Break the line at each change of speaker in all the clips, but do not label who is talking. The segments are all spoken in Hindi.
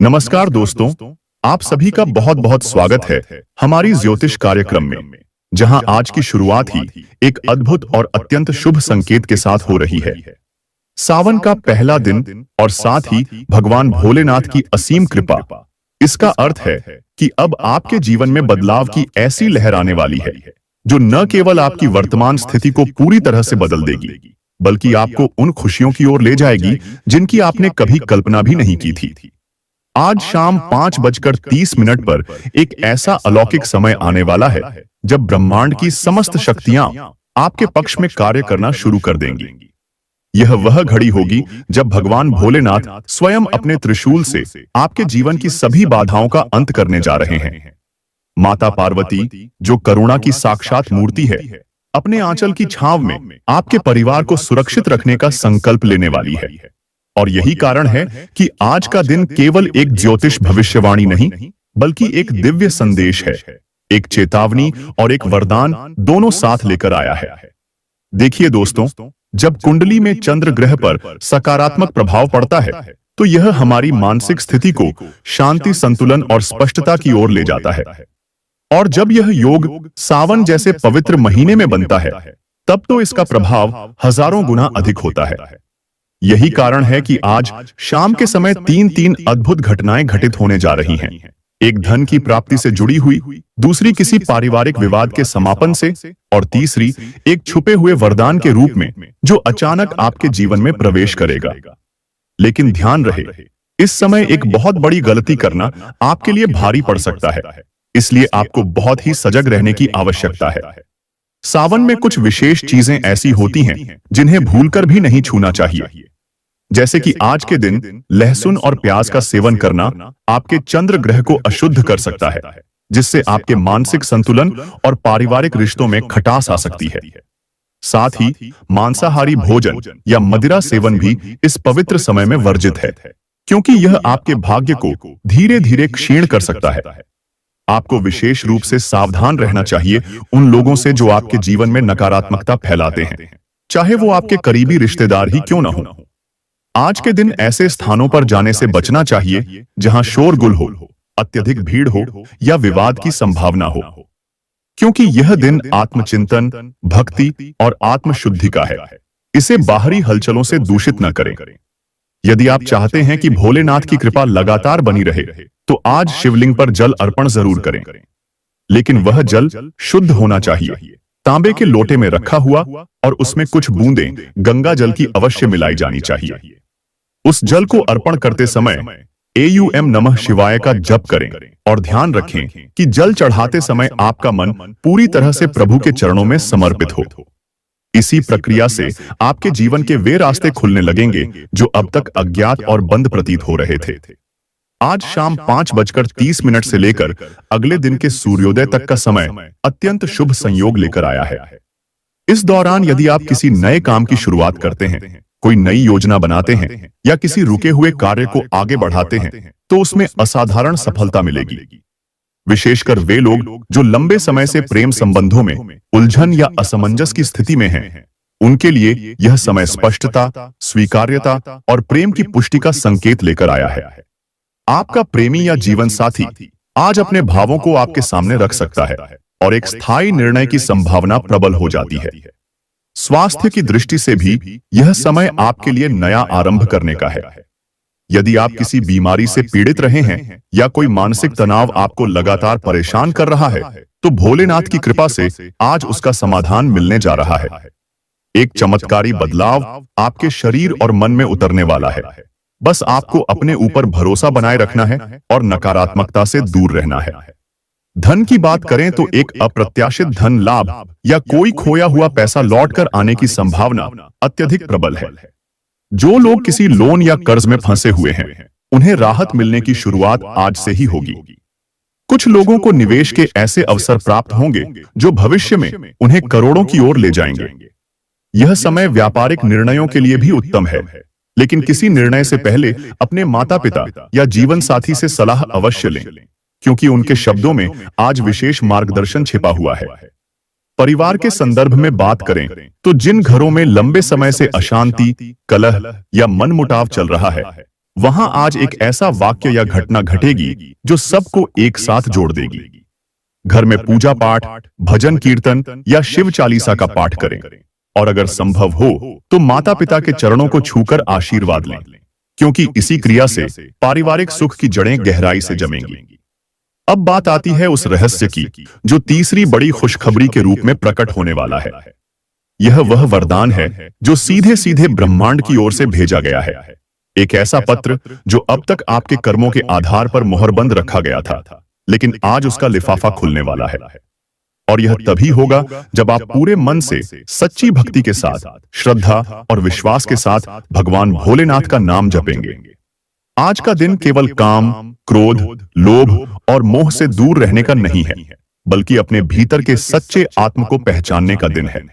नमस्कार दोस्तों, आप सभी का बहुत बहुत स्वागत है हमारी ज्योतिष कार्यक्रम में, जहां आज की शुरुआत ही एक अद्भुत और अत्यंत शुभ संकेत के साथ हो रही है। सावन का पहला दिन और साथ ही भगवान भोलेनाथ की असीम कृपा। इसका अर्थ है कि अब आपके जीवन में बदलाव की ऐसी लहर आने वाली है जो न केवल आपकी वर्तमान स्थिति को पूरी तरह से बदल देगी, बल्कि आपको उन खुशियों की ओर ले जाएगी जिनकी आपने कभी कल्पना भी नहीं की थी। आज शाम 5:30 पर एक ऐसा अलौकिक समय आने वाला है जब ब्रह्मांड की समस्त शक्तियां आपके पक्ष में कार्य करना शुरू कर देंगी। यह वह घड़ी होगी जब भगवान भोलेनाथ स्वयं अपने त्रिशूल से आपके जीवन की सभी बाधाओं का अंत करने जा रहे हैं। माता पार्वती, जो करुणा की साक्षात मूर्ति है, अपने आंचल की छांव में आपके परिवार को सुरक्षित रखने का संकल्प लेने वाली है। और यही कारण है कि आज का दिन केवल एक ज्योतिष भविष्यवाणी नहीं, बल्कि एक दिव्य संदेश है, एक चेतावनी और एक वरदान दोनों साथ लेकर आया है। देखिए दोस्तों, जब कुंडली में चंद्र ग्रह पर सकारात्मक प्रभाव पड़ता है, तो यह हमारी मानसिक स्थिति को शांति, संतुलन और स्पष्टता की ओर ले जाता है। और जब यह योग सावन जैसे पवित्र महीने में बनता है, तब तो इसका प्रभाव हजारों गुना अधिक होता है। यही कारण है कि आज शाम के समय तीन अद्भुत घटनाएं घटित होने जा रही हैं। एक धन की प्राप्ति से जुड़ी हुई, दूसरी किसी पारिवारिक विवाद के समापन से, और तीसरी एक छुपे हुए वरदान के रूप में जो अचानक आपके जीवन में प्रवेश करेगा। लेकिन ध्यान रहे, इस समय एक बहुत बड़ी गलती करना आपके लिए भारी पड़ सकता है, इसलिए आपको बहुत ही सजग रहने की आवश्यकता है। सावन में कुछ विशेष चीजें ऐसी होती हैं जिन्हें भूलकर भी नहीं छूना चाहिए। जैसे कि आज के दिन लहसुन और प्याज का सेवन करना आपके चंद्र ग्रह को अशुद्ध कर सकता है, जिससे आपके मानसिक संतुलन और पारिवारिक रिश्तों में खटास आ सकती है। साथ ही मांसाहारी भोजन या मदिरा सेवन भी इस पवित्र समय में वर्जित है, क्योंकि यह आपके भाग्य को धीरे धीरे क्षीण कर सकता है। आपको विशेष रूप से सावधान रहना चाहिए उन लोगों से जो आपके जीवन में नकारात्मकता फैलाते हैं, चाहे वो आपके करीबी रिश्तेदार ही क्यों न हो। आज के दिन ऐसे स्थानों पर जाने से बचना चाहिए जहां शोरगुल हो, अत्यधिक भीड़ हो या विवाद की संभावना हो, क्योंकि यह दिन आत्मचिंतन, भक्ति और आत्मशुद्धि का है। इसे बाहरी हलचलों से दूषित न करें। यदि आप चाहते हैं कि भोलेनाथ की कृपा लगातार बनी रहे, तो आज शिवलिंग पर जल अर्पण जरूर करें, लेकिन वह जल शुद्ध होना चाहिए। तांबे के लोटे में रखा हुआ, और उसमें कुछ बूंदें गंगा जल की अवश्य मिलाई जानी चाहिए। उस जल को अर्पण करते समय एयूएम नमः शिवाय का जप करें और ध्यान रखें कि जल चढ़ाते समय आपका मन पूरी तरह से प्रभु के चरणों में समर्पित हो। इसी प्रक्रिया से आपके जीवन के वे रास्ते खुलने लगेंगे जो अब तक अज्ञात और बंद प्रतीत हो रहे थे। आज शाम 5:30 से लेकर अगले दिन के सूर्योदय तक का समय अत्यंत शुभ संयोग लेकर आया है। इस दौरान यदि आप किसी नए काम की शुरुआत करते हैं, कोई नई योजना बनाते हैं या किसी रुके हुए कार्य को आगे बढ़ाते हैं, तो उसमें असाधारण सफलता मिलेगी। विशेषकर वे लोग जो लंबे समय से प्रेम संबंधों में उलझन या असमंजस की स्थिति में हैं, उनके लिए यह समय स्पष्टता, स्वीकार्यता और प्रेम की पुष्टि का संकेत लेकर आया है। आपका प्रेमी या जीवन साथी आज अपने भावों को आपके सामने रख सकता है और एक स्थायी निर्णय की संभावना प्रबल हो जाती है। स्वास्थ्य की दृष्टि से भी यह समय आपके लिए नया आरंभ करने का है। यदि आप किसी बीमारी से पीड़ित रहे हैं या कोई मानसिक तनाव आपको लगातार परेशान कर रहा है, तो भोलेनाथ की कृपा से आज उसका समाधान मिलने जा रहा है। एक चमत्कारी बदलाव आपके शरीर और मन में उतरने वाला है। बस आपको अपने ऊपर भरोसा बनाए रखना है और नकारात्मकता से दूर रहना है। धन की बात करें तो एक अप्रत्याशित धन लाभ या कोई खोया हुआ पैसा लौटकर आने की संभावना अत्यधिक प्रबल है। जो लोग किसी लोन या कर्ज में फंसे हुए हैं, उन्हें राहत मिलने की शुरुआत आज से ही होगी। कुछ लोगों को निवेश के ऐसे अवसर प्राप्त होंगे जो भविष्य में उन्हें करोड़ों की ओर ले जाएंगे। यह समय व्यापारिक निर्णयों के लिए भी उत्तम है, लेकिन किसी निर्णय से पहले अपने माता पिता या जीवन साथी से सलाह अवश्य लें, क्योंकि उनके शब्दों में आज विशेष मार्गदर्शन छिपा हुआ है। परिवार के संदर्भ में बात करें तो जिन घरों में लंबे समय से अशांति, कलह या मनमुटाव चल रहा है, वहां आज एक ऐसा वाक्य या घटना घटेगी जो सबको एक साथ जोड़ देगी। घर में पूजा पाठ, भजन कीर्तन या शिव चालीसा का पाठ करें और अगर संभव हो तो माता पिता के चरणों को छूकर आशीर्वाद लें, क्योंकि इसी क्रिया से पारिवारिक सुख की जड़ें गहराई से जमेंगी। अब बात आती है उस रहस्य की जो तीसरी बड़ी खुशखबरी के रूप में प्रकट होने वाला है। यह वह वरदान है जो सीधे सीधे ब्रह्मांड की ओर से भेजा गया है। एक ऐसा पत्र जो अब तक आपके कर्मों के आधार पर मोहरबंद रखा गया था, लेकिन आज उसका लिफाफा खुलने वाला है। और यह तभी होगा जब आप पूरे मन से सच्ची भक्ति के साथ, श्रद्धा और विश्वास के साथ भगवान भोलेनाथ का नाम जपेंगे। आज का दिन केवल काम, क्रोध, लोभ और मोह से दूर रहने का नहीं है, बल्कि अपने भीतर के सच्चे आत्म को पहचानने का दिन है।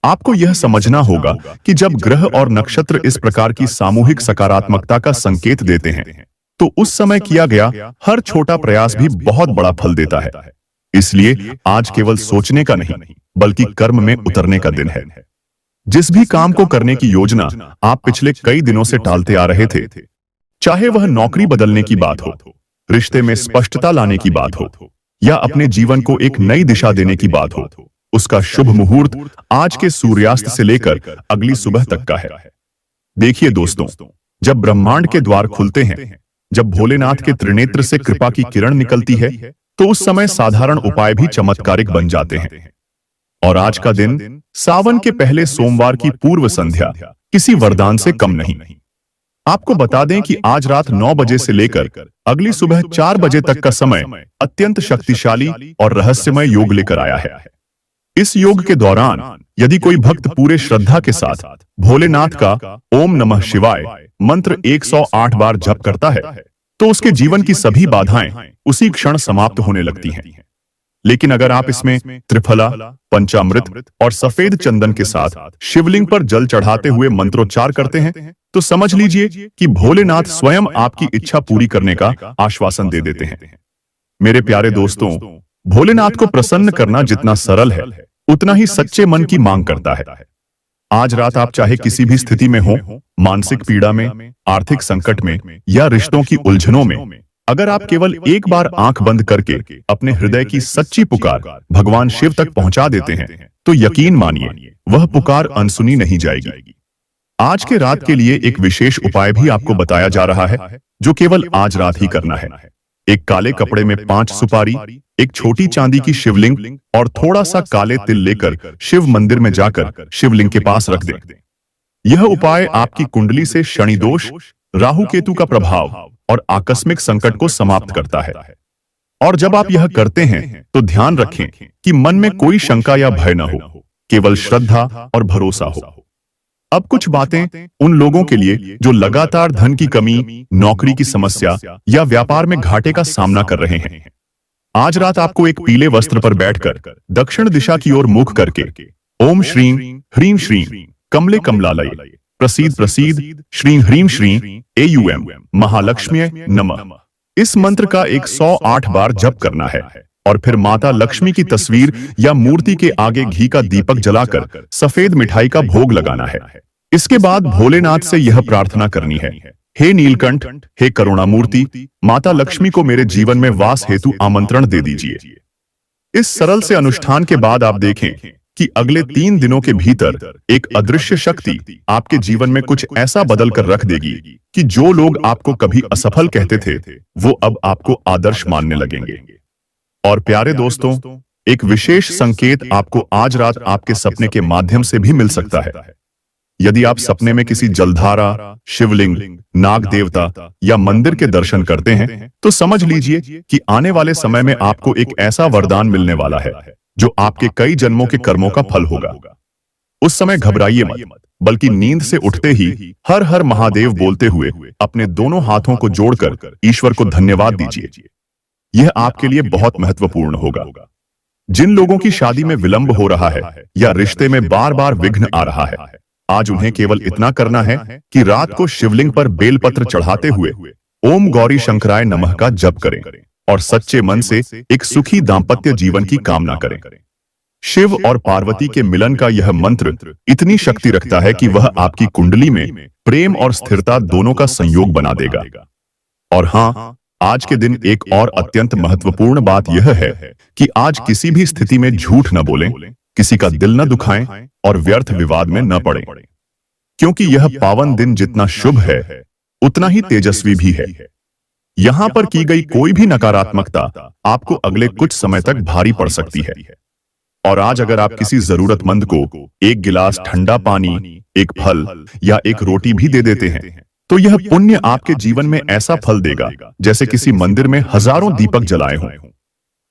आपको यह समझना होगा कि जब ग्रह और नक्षत्र इस प्रकार की सामूहिक सकारात्मकता का संकेत देते हैं, तो उस समय किया गया हर छोटा प्रयास भी बहुत बड़ा फल देता है। इसलिए आज केवल सोचने का नहीं, बल्कि कर्म में उतरने का दिन है। जिस भी काम को करने की योजना आप पिछले कई दिनों से टालते आ रहे थे, चाहे वह नौकरी बदलने की बात हो, रिश्ते में स्पष्टता लाने की बात हो, या अपने जीवन को एक नई दिशा देने की बात हो, उसका शुभ मुहूर्त आज के सूर्यास्त से लेकर अगली सुबह तक का है। देखिए दोस्तों, जब ब्रह्मांड के द्वार खुलते हैं, जब भोलेनाथ के त्रिनेत्र से कृपा की किरण निकलती है, तो उस समय साधारण उपाय भी चमत्कारिक बन जाते हैं। और आज का दिन, सावन के पहले सोमवार की पूर्व संध्या, किसी वरदान से कम नहीं। आपको बता दें कि आज रात 9 बजे से लेकर अगली सुबह 4 बजे तक का समय अत्यंत शक्तिशाली और रहस्यमय योग लेकर आया है। इस योग के दौरान यदि कोई भक्त पूरे श्रद्धा के साथ भोलेनाथ का ओम नमः शिवाय मंत्र 108 बार जप करता है, तो उसके जीवन की सभी बाधाएं उसी क्षण समाप्त होने लगती हैं। लेकिन अगर आप इसमें त्रिफला, पंचामृत और सफेद चंदन के साथ शिवलिंग पर जल चढ़ाते हुए मंत्रोच्चार करते हैं, तो समझ लीजिए कि भोलेनाथ स्वयं आपकी इच्छा पूरी करने का आश्वासन दे देते हैं। मेरे प्यारे दोस्तों, भोलेनाथ को प्रसन्न करना जितना सरल है, उतना ही सच्चे मन की मांग करता है। आज रात आप चाहे किसी भी स्थिति में हो, मानसिक पीड़ा में, आर्थिक संकट में या रिश्तों की उलझनों में, अगर आप केवल एक बार आंख बंद करके अपने हृदय की सच्ची पुकार भगवान शिव तक पहुंचा देते हैं, तो यकीन मानिए वह पुकार अनसुनी नहीं जाएगी। आज के रात के लिए एक विशेष उपाय भी आपको बताया जा रहा है, जो केवल आज रात ही करना है। एक काले कपड़े में 5 सुपारी, एक छोटी चांदी की शिवलिंग और थोड़ा सा काले तिल लेकर शिव मंदिर में जाकर शिवलिंग के पास रख दें। यह उपाय आपकी कुंडली से शनि दोष, राहु केतु का प्रभाव और आकस्मिक संकट को समाप्त करता है। और जब आप यह करते हैं, तो ध्यान रखें कि मन में कोई शंका या भय न हो, केवल श्रद्धा और भरोसा हो। अब कुछ बातें उन लोगों के लिए जो लगातार धन की कमी, नौकरी की समस्या या व्यापार में घाटे का सामना कर रहे हैं। आज रात आपको एक पीले वस्त्र पर बैठकर दक्षिण दिशा की ओर मुख करके ओम श्रीं ह्रीं श्रीं कमले कमलालय प्रसीद प्रसीद श्रीं ह्रीं श्रीं एयूएम महालक्ष्म्यै नमः, इस मंत्र का 108 बार जप करना है। और फिर माता लक्ष्मी की तस्वीर या मूर्ति के आगे घी का दीपक जलाकर सफेद मिठाई का भोग लगाना है। इसके बाद भोलेनाथ से यह प्रार्थना करनी है, हे नीलकंठ, हे करुणामूर्ति, माता लक्ष्मी को मेरे जीवन में वास हेतु आमंत्रण दे दीजिए। इस सरल से अनुष्ठान के बाद आप देखें कि अगले 3 दिनों के भीतर एक अदृश्य शक्ति आपके जीवन में कुछ ऐसा बदल कर रख देगी कि जो लोग आपको कभी असफल कहते थे, वो अब आपको आदर्श मानने लगेंगे। और प्यारे दोस्तों, एक विशेष संकेत आपको आज रात आपके सपने के माध्यम से भी मिल सकता है। यदि आप सपने में किसी जलधारा, शिवलिंग, नाग देवता या मंदिर के दर्शन करते हैं, तो समझ लीजिए कि आने वाले समय में आपको एक ऐसा वरदान मिलने वाला है जो आपके कई जन्मों के कर्मों का फल होगा। उस समय घबराइए मत, बल्कि नींद से उठते ही हर हर महादेव बोलते हुए अपने दोनों हाथों को जोड़कर ईश्वर को धन्यवाद दीजिए। यह आपके लिए बहुत महत्वपूर्ण होगा। जिन लोगों की शादी में विलंब हो रहा है या रिश्ते में बार बार विघ्न आ रहा है, आज उन्हें केवल इतना करना है कि रात को शिवलिंग पर बेलपत्र चढ़ाते हुए ओम गौरी शंकराय नमः का जप करें और सच्चे मन से एक सुखी दाम्पत्य जीवन की कामना करें। शिव और पार्वती के मिलन का यह मंत्र इतनी शक्ति रखता है कि वह आपकी कुंडली में प्रेम और स्थिरता दोनों का संयोग बना देगा। और हाँ, आज के दिन एक और अत्यंत महत्वपूर्ण बात यह है कि आज किसी भी स्थिति में झूठ न बोलें, किसी का दिल न दुखाएं और व्यर्थ विवाद में न पड़ें, क्योंकि यह पावन दिन जितना शुभ है उतना ही तेजस्वी भी है। यहाँ पर की गई कोई भी नकारात्मकता आपको अगले कुछ समय तक भारी पड़ सकती है। और आज अगर आप किसी जरूरतमंद को एक गिलास ठंडा पानी, एक फल या एक रोटी भी दे देते हैं, तो यह पुण्य आपके जीवन में ऐसा फल देगा जैसे किसी मंदिर में हजारों दीपक जलाए हों।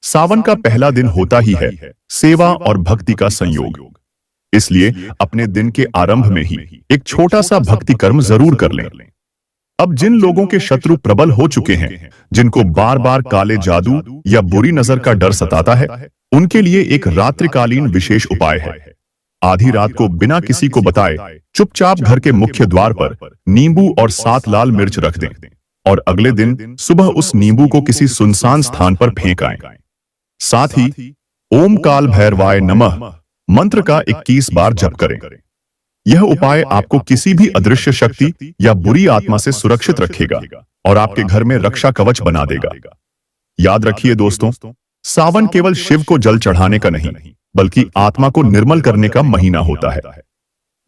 सावन का पहला दिन होता ही है सेवा और भक्ति का संयोग, इसलिए अपने दिन के आरंभ में ही एक छोटा सा भक्ति कर्म जरूर कर लें। अब जिन लोगों के शत्रु प्रबल हो चुके हैं, जिनको बार बार काले जादू या बुरी नजर का डर सताता है, उनके लिए एक रात्रिकालीन विशेष उपाय है। आधी रात को बिना किसी को बताए चुपचाप घर के मुख्य द्वार पर नींबू और 7 लाल मिर्च रख दें और अगले दिन सुबह उस नींबू को किसी सुनसान स्थान पर फेंक आएं। साथ ही ओम काल भैरवाय नमः मंत्र का 21 बार जप करें। यह उपाय आपको किसी भी अदृश्य शक्ति या बुरी आत्मा से सुरक्षित रखेगा और आपके घर में रक्षा कवच बना देगा। याद रखिए दोस्तों, सावन केवल शिव को जल चढ़ाने का नहीं, बल्कि आत्मा को निर्मल करने का महीना होता है।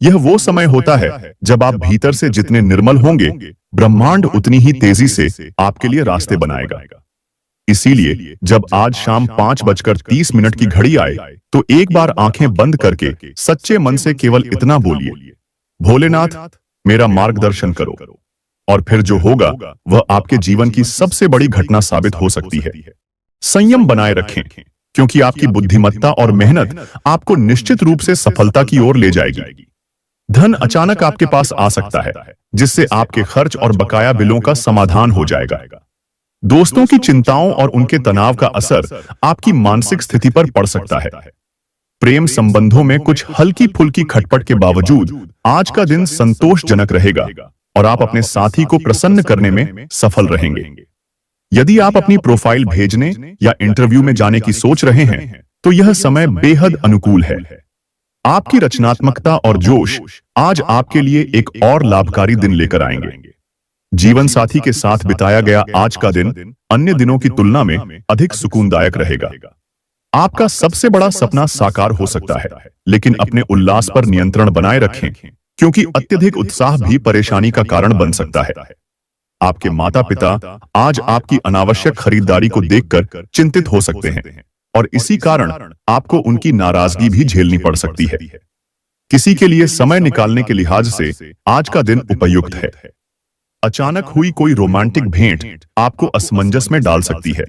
यह वो समय होता है जब आप भीतर से जितने निर्मल होंगे, ब्रह्मांड उतनी ही तेजी से आपके लिए रास्ते बनाएगा। इसीलिए जब आज शाम 5:30 की घड़ी आए, तो एक बार आंखें बंद करके सच्चे मन से केवल इतना बोलिए, भोलेनाथ मेरा मार्गदर्शन करो। और फिर जो होगा वह आपके जीवन की सबसे बड़ी घटना साबित हो सकती है। संयम बनाए रखें, क्योंकि आपकी बुद्धिमत्ता और मेहनत आपको निश्चित रूप से सफलता की ओर ले जाएगी। धन अचानक आपके पास आ सकता है, जिससे आपके खर्च और बकाया बिलों का समाधान हो जाएगा। दोस्तों की चिंताओं और उनके तनाव का असर आपकी मानसिक स्थिति पर पड़ सकता है। प्रेम संबंधों में कुछ हल्की फुल्की खटपट के बावजूद आज का दिन संतोषजनक रहेगा और आप अपने साथी को प्रसन्न करने में सफल रहेंगे। यदि आप अपनी प्रोफाइल भेजने या इंटरव्यू में जाने की सोच रहे हैं, तो यह समय बेहद अनुकूल है। आपकी रचनात्मकता और जोश आज आपके लिए एक और लाभकारी दिन लेकर आएंगे। जीवन साथी के साथ बिताया गया आज का दिन अन्य दिनों की तुलना में अधिक सुकूनदायक रहेगा। आपका सबसे बड़ा सपना साकार हो सकता है, लेकिन अपने उल्लास पर नियंत्रण बनाए रखें, क्योंकि अत्यधिक उत्साह भी परेशानी का कारण बन सकता है। आपके माता पिता आज आपकी अनावश्यक खरीदारी को देखकर चिंतित हो सकते हैं और इसी कारण आपको उनकी नाराजगी भी झेलनी पड़ सकती है। किसी के लिए समय निकालने के लिहाज से आज का दिन उपयुक्त है। अचानक हुई कोई रोमांटिक भेंट आपको असमंजस में डाल सकती है।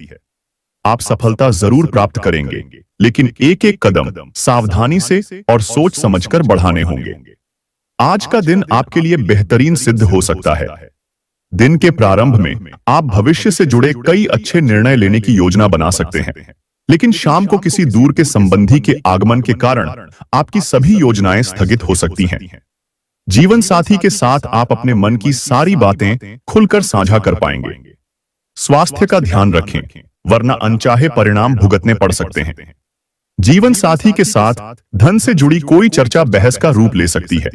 आप सफलता जरूर प्राप्त करेंगे, लेकिन एक एक कदम सावधानी से और सोच समझकर बढ़ाने होंगे। आज का दिन आपके लिए बेहतरीन सिद्ध हो सकता है। दिन के प्रारंभ में आप भविष्य से जुड़े कई अच्छे निर्णय लेने की योजना बना सकते हैं, लेकिन शाम को किसी दूर के संबंधी के आगमन के कारण आपकी सभी योजनाएं स्थगित हो सकती हैं। जीवन साथी के साथ आप अपने मन की सारी बातें खुलकर साझा कर पाएंगे। स्वास्थ्य का ध्यान रखें, वरना अनचाहे परिणाम भुगतने पड़ सकते हैं। जीवन साथी के साथ धन से जुड़ी कोई चर्चा बहस का रूप ले सकती है।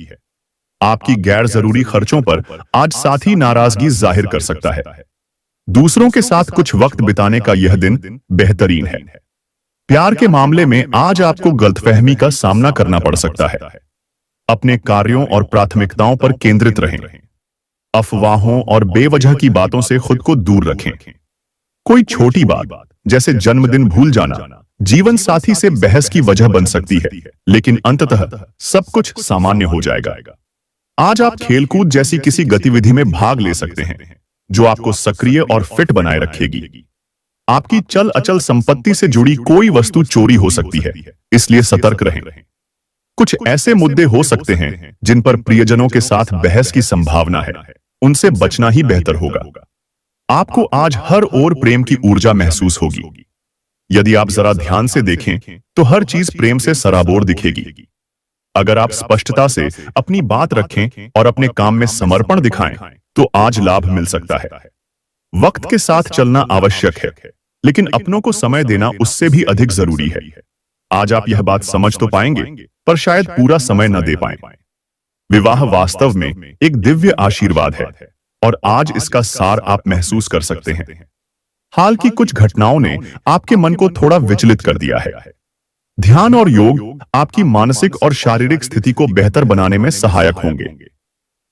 आपकी गैर जरूरी खर्चों पर आज साथी नाराजगी जाहिर कर सकता है। दूसरों के साथ कुछ वक्त बिताने का यह दिन बेहतरीन है। प्यार के मामले में आज आपको गलतफहमी का सामना करना पड़ सकता है। अपने कार्यों और प्राथमिकताओं पर केंद्रित रहें। अफवाहों और बेवजह की बातों से खुद को दूर रखें। कोई छोटी बात जैसे जन्मदिन भूल जाना जीवन साथी से बहस की वजह बन सकती है, लेकिन अंततः सब कुछ सामान्य हो जाएगा। आज आप खेलकूद जैसी किसी गतिविधि में भाग ले सकते हैं, जो आपको सक्रिय और फिट बनाए रखेगी। आपकी चल अचल संपत्ति से जुड़ी कोई वस्तु चोरी हो सकती है, इसलिए सतर्क रहें। कुछ ऐसे मुद्दे हो सकते हैं जिन पर प्रियजनों के साथ बहस की संभावना है, उनसे बचना ही बेहतर होगा। आपको आज हर ओर प्रेम की ऊर्जा महसूस होगी। यदि आप जरा ध्यान से देखें तो हर चीज प्रेम से सराबोर दिखेगी। अगर आप स्पष्टता से अपनी बात रखें और अपने काम में समर्पण दिखाएं, तो आज लाभ मिल सकता है। वक्त के साथ चलना आवश्यक है, लेकिन अपनों को समय देना उससे भी अधिक जरूरी है। आज आप यह बात समझ तो पाएंगे, पर शायद पूरा समय न दे पाएं। विवाह वास्तव में एक दिव्य आशीर्वाद है और आज इसका सार आप महसूस कर सकते हैं। हाल की कुछ घटनाओं ने आपके मन को थोड़ा विचलित कर दिया है। ध्यान और योग आपकी मानसिक और शारीरिक स्थिति को बेहतर बनाने में सहायक होंगे।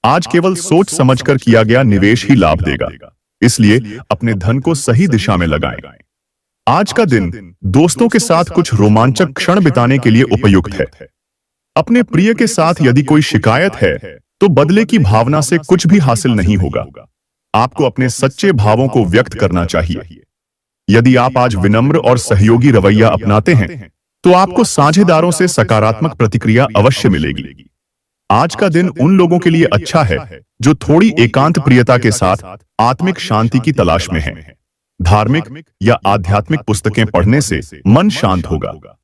आज केवल सोच समझकर किया गया निवेश ही लाभ देगा, इसलिए अपने धन को सही दिशा में लगाएं। आज का दिन दोस्तों के साथ कुछ रोमांचक क्षण बिताने के लिए उपयुक्त है। अपने प्रिय के साथ यदि कोई शिकायत है तो बदले की भावना से कुछ भी हासिल नहीं होगा। आपको अपने सच्चे भावों को व्यक्त करना चाहिए। यदि आप आज विनम्र और सहयोगी रवैया अपनाते हैं तो आपको साझेदारों से सकारात्मक प्रतिक्रिया अवश्य मिलेगी। आज का दिन उन लोगों के लिए अच्छा है जो थोड़ी एकांत प्रियता के साथ आत्मिक शांति की तलाश में हैं। धार्मिक या आध्यात्मिक पुस्तकें पढ़ने से मन शांत होगा।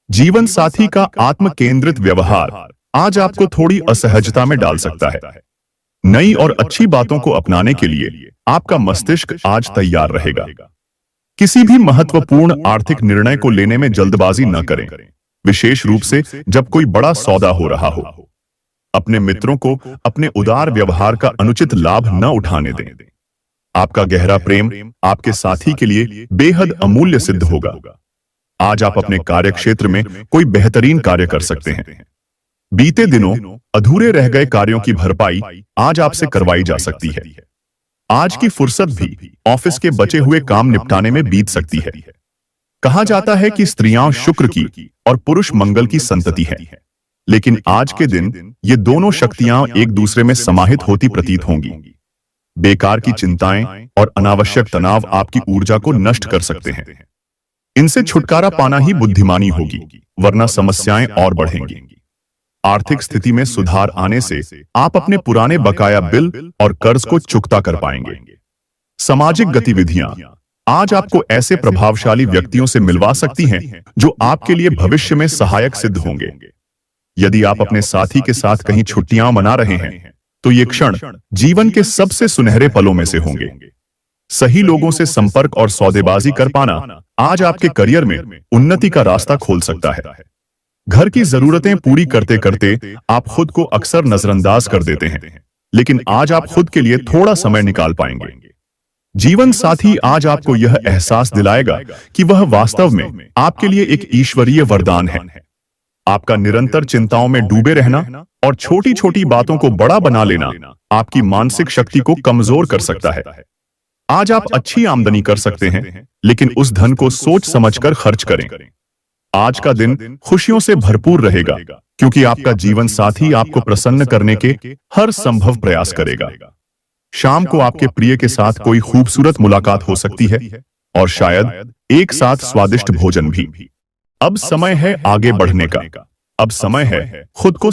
जीवन साथी का आत्म केंद्रित व्यवहार आज आपको थोड़ी असहजता में डाल सकता है। नई और अच्छी बातों को अपनाने के लिए आपका मस्तिष्क आज तैयार रहेगा। किसी भी महत्वपूर्ण आर्थिक निर्णय को लेने में जल्दबाजी न करें, विशेष रूप से जब कोई बड़ा सौदा हो रहा हो। अपने मित्रों को अपने उदार व्यवहार का अनुचित लाभ न उठाने दें। आपका गहरा प्रेम आपके साथी के लिए बेहद अमूल्य सिद्ध होगा। आज आप अपने कार्यक्षेत्र में कोई बेहतरीन कार्य कर सकते हैं। बीते दिनों अधूरे रह गए कार्यों की भरपाई आज आपसे करवाई जा सकती है। आज की फुर्सत भी ऑफिस के बचे हुए काम निपटाने में बीत सकती है। कहा जाता है कि स्त्रियां शुक्र की और पुरुष मंगल की संतति है, लेकिन आज के दिन ये दोनों शक्तियां एक दूसरे में समाहित होती प्रतीत होंगी। बेकार की चिंताएं और अनावश्यक तनाव आपकी ऊर्जा को नष्ट कर सकते हैं। इनसे छुटकारा पाना ही बुद्धिमानी होगी, वरना समस्याएं और बढ़ेंगी। आर्थिक स्थिति में सुधार आने से आप अपने पुराने बकाया बिल और कर्ज को चुकता कर पाएंगे। सामाजिक गतिविधियां आज आपको ऐसे प्रभावशाली व्यक्तियों से मिलवा सकती हैं जो आपके लिए भविष्य में सहायक सिद्ध होंगे। यदि आप अपने साथी के साथ कहीं छुट्टियां मना रहे हैं तो ये क्षण जीवन के सबसे सुनहरे पलों में से होंगे। सही लोगों से संपर्क और सौदेबाजी कर पाना आज आपके करियर में उन्नति का रास्ता खोल सकता है। घर की जरूरतें पूरी करते करते आप खुद को अक्सर नजरअंदाज कर देते हैं, लेकिन आज आप खुद के लिए थोड़ा समय निकाल पाएंगे। जीवन साथी आज आपको यह एहसास दिलाएगा कि वह वास्तव में आपके लिए एक ईश्वरीय वरदान है। आपका निरंतर चिंताओं में डूबे रहना और छोटी छोटी बातों को बड़ा बना लेना आपकी मानसिक शक्ति को कमजोर कर सकता है। आज आप अच्छी आमदनी कर सकते हैं, लेकिन उस धन को सोच समझकर खर्च करें। आज का दिन खुशियों से भरपूर रहेगा, क्योंकि आपका जीवन साथी आपको प्रसन्न करने के हर संभव प्रयास करेगा। शाम को आपके प्रिय के साथ कोई खूबसूरत मुलाकात हो सकती है और शायद एक साथ स्वादिष्ट भोजन भी। अब समय है आगे बढ़ने का। अब समय है खुद को